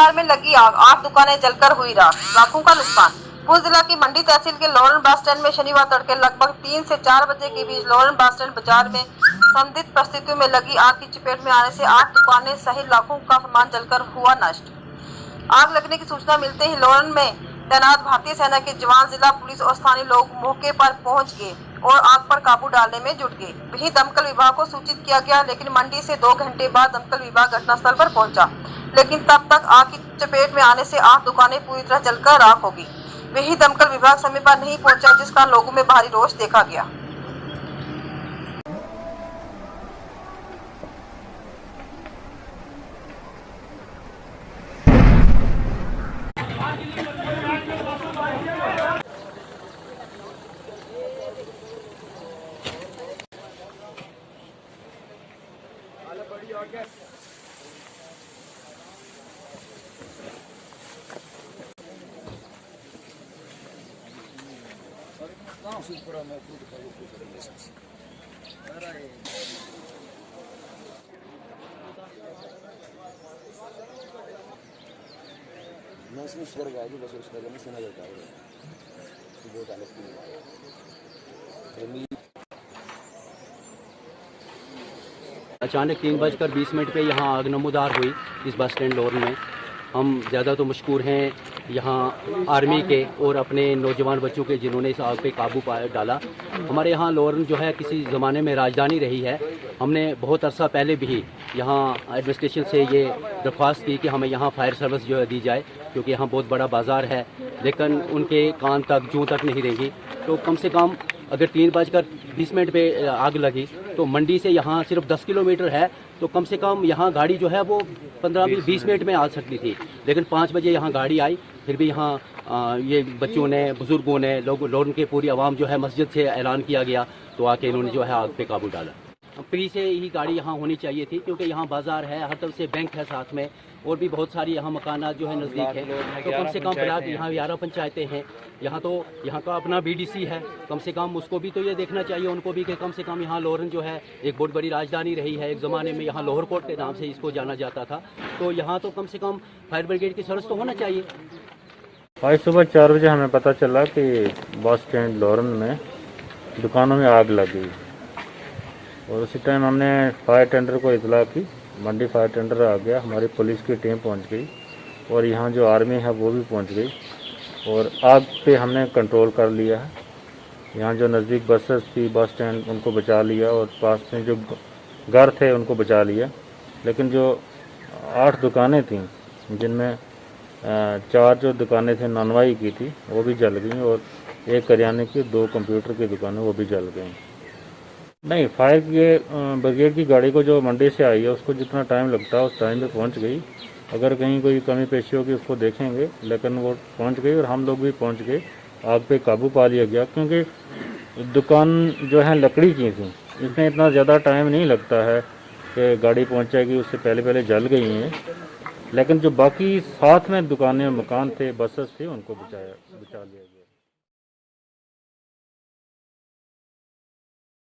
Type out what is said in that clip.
बाजार में लगी आग, 8 दुकानें जलकर हुई राख, लाखों का नुकसान। भूज जिला की मंडी तहसील के लोरन बस स्टैंड में शनिवार तड़के लगभग 3 से 4 बजे के बीच लोरन बस स्टैंड बाजार में संदिग्ध परिस्थितियों में लगी आग की चपेट में आने से 8 दुकानें सहित लाखों का सामान जलकर हुआ नष्ट। आग लगने की सूचना मिलते ही लोरन में तैनात भारतीय सेना के जवान, जिला पुलिस और स्थानीय लोग मौके पर पहुंच गए और आग पर काबू डालने में जुट गए। वहीं दमकल विभाग को सूचित किया गया, लेकिन मंडी से 2 घंटे बाद दमकल विभाग घटनास्थल पर पहुंचा, लेकिन तब तक आग की चपेट में आने से 8 दुकानें पूरी तरह जलकर राख हो गई। वहीं दमकल विभाग समय पर नहीं पहुंचा, जिस कारण लोगों में भारी रोष देखा गया। अचानक 3:20 पे यहाँ आग नमूदार हुई इस बस स्टैंड लोरन में। हम ज़्यादा तो मशहूर हैं यहाँ आर्मी के और अपने नौजवान बच्चों के, जिन्होंने इस आग पे काबू डाला। हमारे यहाँ लोरन जो है किसी ज़माने में राजधानी रही है। हमने बहुत अरसा पहले भी यहाँ एडमिनिस्ट्रेशन से ये दरख्वास्त की कि हमें यहाँ फायर सर्विस जो है दी जाए, क्योंकि यहाँ बहुत बड़ा बाज़ार है, लेकिन उनके कान तक जूं तक नहीं रहेंगी। तो कम से कम अगर 3:20 पे आग लगी तो मंडी से यहाँ सिर्फ 10 किलोमीटर है, तो कम से कम यहाँ गाड़ी जो है वो 15-20 मिनट में आ सकती थी, लेकिन 5 बजे यहाँ गाड़ी आई। फिर भी यहाँ ये बच्चों ने, बुजुर्गों ने, लोगों के पूरी आवाम जो है मस्जिद से ऐलान किया गया तो आके इन्होंने जो है आग पे काबू डाला। फ्री से ही गाड़ी यहाँ होनी चाहिए थी, क्योंकि यहाँ बाजार है, हर तरफ से बैंक है साथ में, और भी बहुत सारी यहाँ मकानात जो है नज़दीक है। तो कम से कम ब्लॉक यहाँ 11 पंचायतें हैं, यहाँ का अपना BDC है, कम से कम उसको भी तो ये देखना चाहिए उनको भी कि कम से कम यहाँ लोरन जो है एक बहुत बड़ी राजधानी रही है। एक ज़माने में यहाँ लोहर कोट के नाम से इसको जाना जाता था, तो यहाँ तो कम से कम फायर ब्रिगेड की सर्विस तो होना चाहिए। आज सुबह 4 बजे हमें पता चला कि बस स्टैंड लोरन में दुकानों में आग लग गई, और उसी टाइम हमने फायर टेंडर को इतला की। मंडी फायर टेंडर आ गया, हमारी पुलिस की टीम पहुंच गई और यहाँ जो आर्मी है वो भी पहुंच गई, और आग पे हमने कंट्रोल कर लिया है। यहाँ जो नज़दीक बसेस थी, बस स्टैंड, उनको बचा लिया, और पास में जो घर थे उनको बचा लिया। लेकिन जो 8 दुकानें थीं, जिनमें 4 जो दुकानें थी नॉनवाई की थी वो भी जल गई, और 1 करियाने की, 2 कंप्यूटर की दुकानें वो भी जल गई। नहीं, फायर ब्रिगेड की गाड़ी को जो मंडी से आई है उसको जितना टाइम लगता है उस टाइम पे पहुंच गई। अगर कहीं कोई कमी पेशी होगी उसको देखेंगे, लेकिन वो पहुंच गई और हम लोग भी पहुंच गए। आग पे काबू पा लिया गया, क्योंकि दुकान जो है लकड़ी की थी, इसमें इतना ज़्यादा टाइम नहीं लगता है कि गाड़ी पहुँचेगी, उससे पहले जल गई हैं। लेकिन जो बाकी साथ में दुकानें, मकान थे, बसेस थे, उनको बचा लिया गया।